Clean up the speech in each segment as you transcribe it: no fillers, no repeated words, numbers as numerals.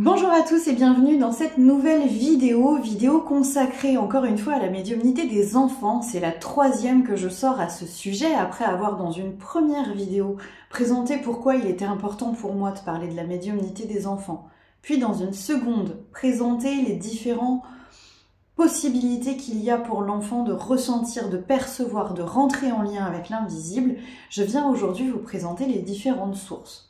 Bonjour à tous et bienvenue dans cette nouvelle vidéo consacrée encore une fois à la médiumnité des enfants. C'est la troisième que je sors à ce sujet après avoir dans une première vidéo présenté pourquoi il était important pour moi de parler de la médiumnité des enfants. Puis dans une seconde, présenter les différentes possibilités qu'il y a pour l'enfant de ressentir, de percevoir, de rentrer en lien avec l'invisible. Je viens aujourd'hui vous présenter les différentes sources.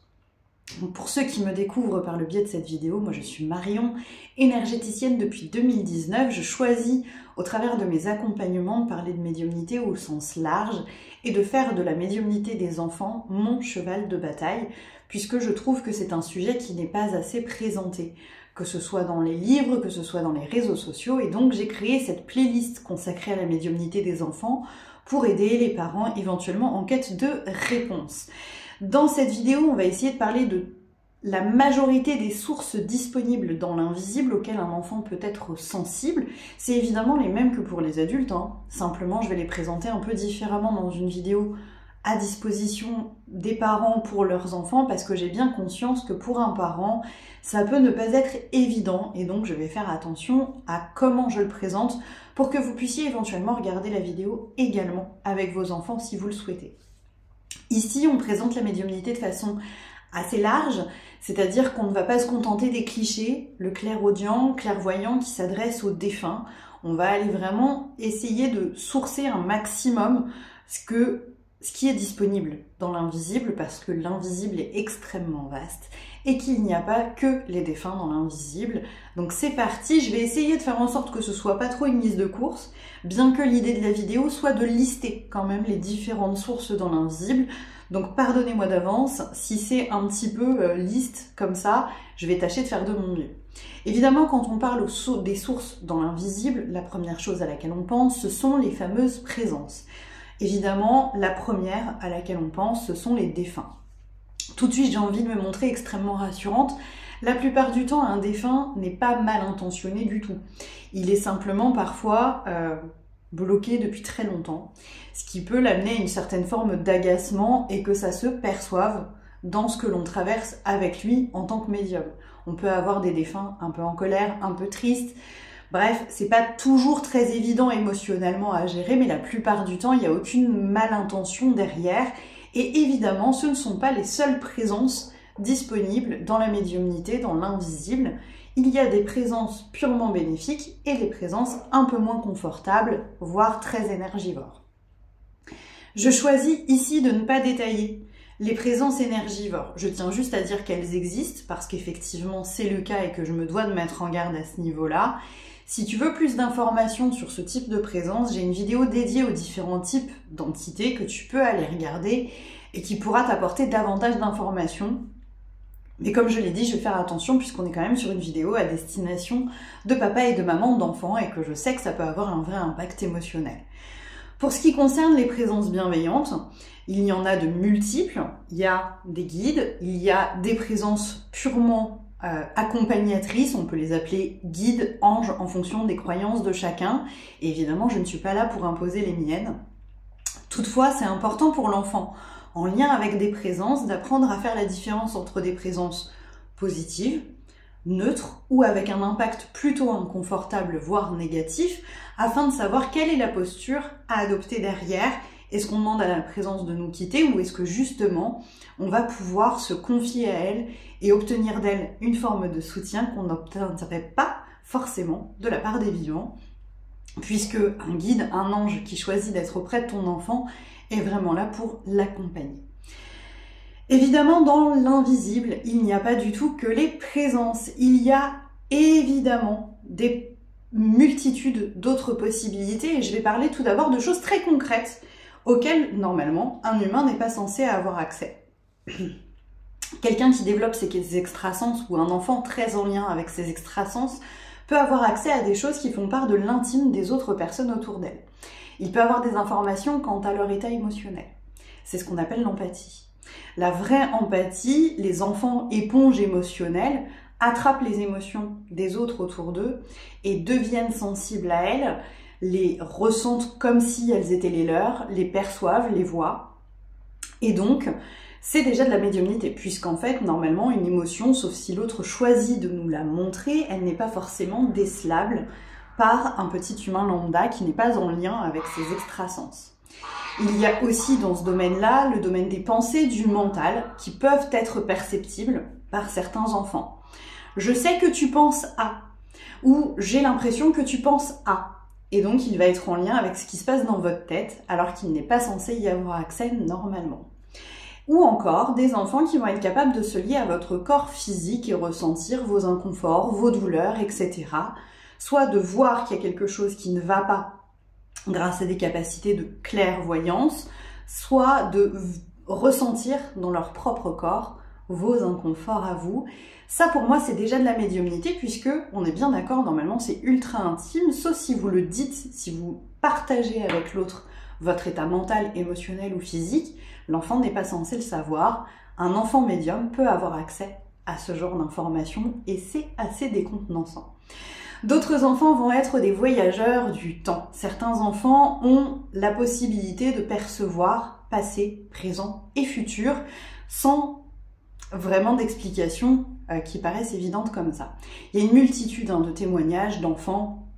Donc pour ceux qui me découvrent par le biais de cette vidéo, moi je suis Marion, énergéticienne depuis 2019. Je choisis au travers de mes accompagnements de parler de médiumnité au sens large et de faire de la médiumnité des enfants mon cheval de bataille, puisque je trouve que c'est un sujet qui n'est pas assez présenté, que ce soit dans les livres, que ce soit dans les réseaux sociaux, et donc j'ai créé cette playlist consacrée à la médiumnité des enfants pour aider les parents éventuellement en quête de réponses. Dans cette vidéo, on va essayer de parler de la majorité des sources disponibles dans l'invisible auxquelles un enfant peut être sensible. C'est évidemment les mêmes que pour les adultes, hein. Simplement, je vais les présenter un peu différemment dans une vidéo à disposition des parents pour leurs enfants, parce que j'ai bien conscience que pour un parent, ça peut ne pas être évident, et donc je vais faire attention à comment je le présente pour que vous puissiez éventuellement regarder la vidéo également avec vos enfants si vous le souhaitez. Ici, on présente la médiumnité de façon assez large, c'est-à-dire qu'on ne va pas se contenter des clichés, le clairaudient, clairvoyant qui s'adresse aux défunts. On va aller vraiment essayer de sourcer un maximum ce qui est disponible dans l'invisible, parce que l'invisible est extrêmement vaste et qu'il n'y a pas que les défunts dans l'invisible. Donc c'est parti, je vais essayer de faire en sorte que ce soit pas trop une mise de course, bien que l'idée de la vidéo soit de lister quand même les différentes sources dans l'invisible. Donc pardonnez-moi d'avance si c'est un petit peu liste comme ça, je vais tâcher de faire de mon mieux. Évidemment, quand on parle des sources dans l'invisible, la première chose à laquelle on pense, ce sont les fameuses présences. Évidemment, la première à laquelle on pense, ce sont les défunts. Tout de suite, j'ai envie de me montrer extrêmement rassurante. La plupart du temps, un défunt n'est pas mal intentionné du tout. Il est simplement parfois bloqué depuis très longtemps, ce qui peut l'amener à une certaine forme d'agacement et que ça se perçoive dans ce que l'on traverse avec lui en tant que médium. On peut avoir des défunts un peu en colère, un peu tristes. Bref, c'est pas toujours très évident émotionnellement à gérer, mais la plupart du temps, il n'y a aucune malintention derrière. Et évidemment, ce ne sont pas les seules présences disponibles dans la médiumnité, dans l'invisible. Il y a des présences purement bénéfiques et des présences un peu moins confortables, voire très énergivores. Je choisis ici de ne pas détailler les présences énergivores. Je tiens juste à dire qu'elles existent, parce qu'effectivement c'est le cas et que je me dois de mettre en garde à ce niveau-là. Si tu veux plus d'informations sur ce type de présence, j'ai une vidéo dédiée aux différents types d'entités que tu peux aller regarder et qui pourra t'apporter davantage d'informations. Mais comme je l'ai dit, je vais faire attention puisqu'on est quand même sur une vidéo à destination de papa et de maman d'enfants et que je sais que ça peut avoir un vrai impact émotionnel. Pour ce qui concerne les présences bienveillantes, il y en a de multiples. Il y a des guides, il y a des présences purement accompagnatrices, on peut les appeler guides, anges en fonction des croyances de chacun. Et évidemment, je ne suis pas là pour imposer les miennes. Toutefois, c'est important pour l'enfant, en lien avec des présences, d'apprendre à faire la différence entre des présences positives, neutres ou avec un impact plutôt inconfortable, voire négatif, afin de savoir quelle est la posture à adopter derrière. Est-ce qu'on demande à la présence de nous quitter ou est-ce que justement on va pouvoir se confier à elle et obtenir d'elle une forme de soutien qu'on n'obtiendrait pas forcément de la part des vivants, puisque un guide, un ange qui choisit d'être auprès de ton enfant est vraiment là pour l'accompagner. Évidemment, dans l'invisible, il n'y a pas du tout que les présences. Il y a évidemment des multitudes d'autres possibilités et je vais parler tout d'abord de choses très concrètes auxquelles, normalement, un humain n'est pas censé avoir accès. Quelqu'un qui développe ses extrasens ou un enfant très en lien avec ses extrasens peut avoir accès à des choses qui font part de l'intime des autres personnes autour d'elle. Il peut avoir des informations quant à leur état émotionnel. C'est ce qu'on appelle l'empathie. La vraie empathie, les enfants éponges émotionnelles, attrapent les émotions des autres autour d'eux et deviennent sensibles à elles, les ressentent comme si elles étaient les leurs, les perçoivent, les voient. Et donc, c'est déjà de la médiumnité, puisqu'en fait, normalement, une émotion, sauf si l'autre choisit de nous la montrer, elle n'est pas forcément décelable par un petit humain lambda qui n'est pas en lien avec ses extrasens. Il y a aussi dans ce domaine-là le domaine des pensées, du mental, qui peuvent être perceptibles par certains enfants. Je sais que tu penses à, ou j'ai l'impression que tu penses à. Et donc, il va être en lien avec ce qui se passe dans votre tête, alors qu'il n'est pas censé y avoir accès normalement. Ou encore, des enfants qui vont être capables de se lier à votre corps physique et ressentir vos inconforts, vos douleurs, etc. Soit de voir qu'il y a quelque chose qui ne va pas grâce à des capacités de clairvoyance, soit de ressentir dans leur propre corps vos inconforts à vous. Ça, pour moi, c'est déjà de la médiumnité, puisque, on est bien d'accord, normalement, c'est ultra intime, sauf si vous le dites, si vous partagez avec l'autre votre état mental, émotionnel ou physique, l'enfant n'est pas censé le savoir. Un enfant médium peut avoir accès à ce genre d'informations, et c'est assez décontenançant. D'autres enfants vont être des voyageurs du temps. Certains enfants ont la possibilité de percevoir passé, présent et futur sans vraiment d'explications qui paraissent évidentes comme ça. Il y a une multitude de témoignages d'enfants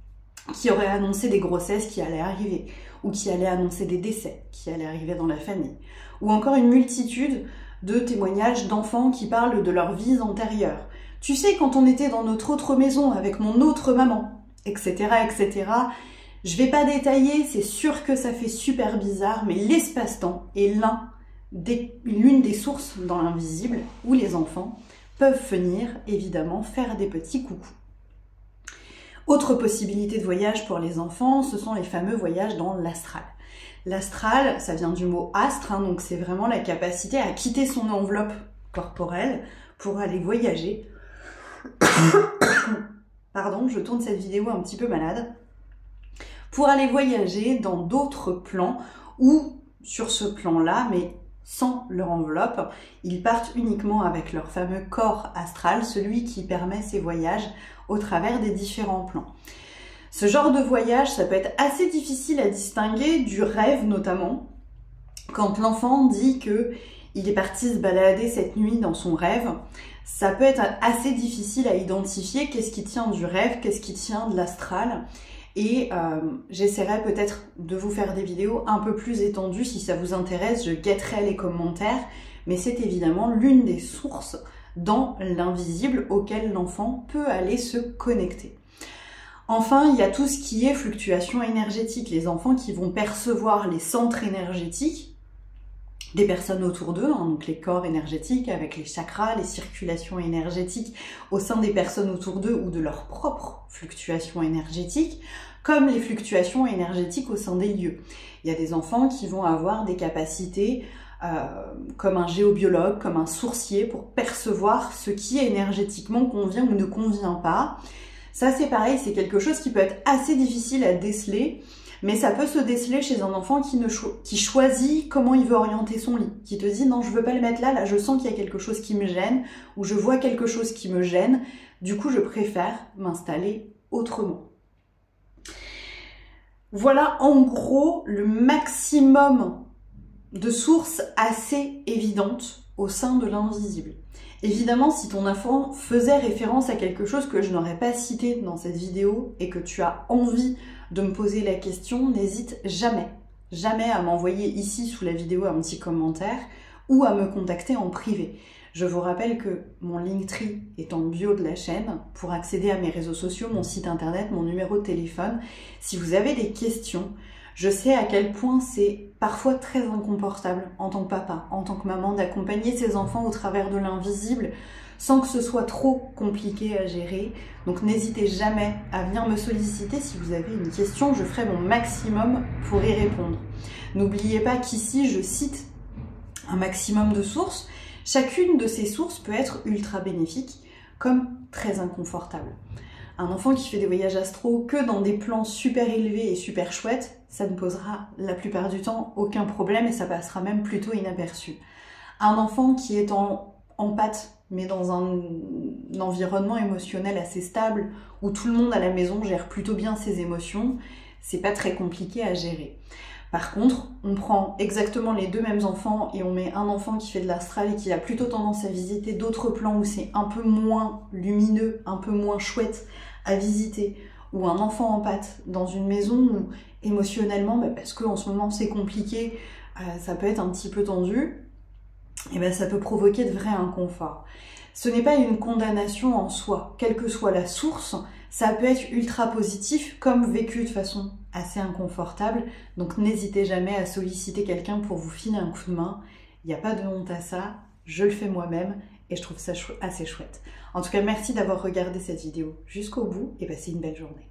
qui auraient annoncé des grossesses qui allaient arriver, ou qui allaient annoncer des décès qui allaient arriver dans la famille, ou encore une multitude de témoignages d'enfants qui parlent de leur vie antérieure. Tu sais, quand on était dans notre autre maison avec mon autre maman, etc., etc. Je vais pas détailler, c'est sûr que ça fait super bizarre, mais l'espace-temps est l'une des sources dans l'invisible où les enfants peuvent venir, évidemment, faire des petits coucous. Autre possibilité de voyage pour les enfants, ce sont les fameux voyages dans l'astral. L'astral, ça vient du mot astre, donc c'est vraiment la capacité à quitter son enveloppe corporelle pour aller voyager. Pardon, je tourne cette vidéo un petit peu malade. Pour aller voyager dans d'autres plans ou sur ce plan-là, mais sans leur enveloppe, ils partent uniquement avec leur fameux corps astral, celui qui permet ces voyages au travers des différents plans. Ce genre de voyage, ça peut être assez difficile à distinguer du rêve notamment, quand l'enfant dit que il est parti se balader cette nuit dans son rêve. Ça peut être assez difficile à identifier qu'est-ce qui tient du rêve, qu'est-ce qui tient de l'astral. Et j'essaierai peut-être de vous faire des vidéos un peu plus étendues. Si ça vous intéresse, je guetterai les commentaires. Mais c'est évidemment l'une des sources dans l'invisible auquel l'enfant peut aller se connecter. Enfin, il y a tout ce qui est fluctuation énergétique. Les enfants qui vont percevoir les centres énergétiques des personnes autour d'eux, donc les corps énergétiques avec les chakras, les circulations énergétiques au sein des personnes autour d'eux ou de leurs propres fluctuations énergétiques, comme les fluctuations énergétiques au sein des lieux. Il y a des enfants qui vont avoir des capacités comme un géobiologue, comme un sourcier pour percevoir ce qui énergétiquement convient ou ne convient pas. Ça c'est pareil, c'est quelque chose qui peut être assez difficile à déceler, mais ça peut se déceler chez un enfant qui choisit comment il veut orienter son lit, qui te dit non je veux pas le mettre là je sens qu'il y a quelque chose qui me gêne, ou je vois quelque chose qui me gêne, du coup je préfère m'installer autrement. Voilà en gros le maximum de sources assez évidentes au sein de l'invisible. Évidemment, si ton enfant faisait référence à quelque chose que je n'aurais pas cité dans cette vidéo et que tu as envie de me poser la question, n'hésite jamais à m'envoyer ici sous la vidéo un petit commentaire ou à me contacter en privé. Je vous rappelle que mon Linktree est en bio de la chaîne pour accéder à mes réseaux sociaux, mon site internet, mon numéro de téléphone. Si vous avez des questions, je sais à quel point c'est parfois très inconfortable en tant que papa, en tant que maman, d'accompagner ses enfants au travers de l'invisible sans que ce soit trop compliqué à gérer. Donc n'hésitez jamais à venir me solliciter si vous avez une question, je ferai mon maximum pour y répondre. N'oubliez pas qu'ici je cite un maximum de sources. Chacune de ces sources peut être ultra bénéfique comme très inconfortable. Un enfant qui fait des voyages astraux que dans des plans super élevés et super chouettes, ça ne posera la plupart du temps aucun problème et ça passera même plutôt inaperçu. Un enfant qui est en pâte, mais dans un environnement émotionnel assez stable, où tout le monde à la maison gère plutôt bien ses émotions, c'est pas très compliqué à gérer. Par contre, on prend exactement les deux mêmes enfants et on met un enfant qui fait de l'astral et qui a plutôt tendance à visiter d'autres plans où c'est un peu moins lumineux, un peu moins chouette à visiter, ou un enfant en pâte dans une maison où émotionnellement, parce qu'en ce moment c'est compliqué, ça peut être un petit peu tendu, et ça peut provoquer de vrais inconforts. Ce n'est pas une condamnation en soi, quelle que soit la source, ça peut être ultra positif comme vécu de façon assez inconfortable, donc n'hésitez jamais à solliciter quelqu'un pour vous filer un coup de main, il n'y a pas de honte à ça, je le fais moi-même et je trouve ça assez chouette. En tout cas, merci d'avoir regardé cette vidéo jusqu'au bout et passez une belle journée.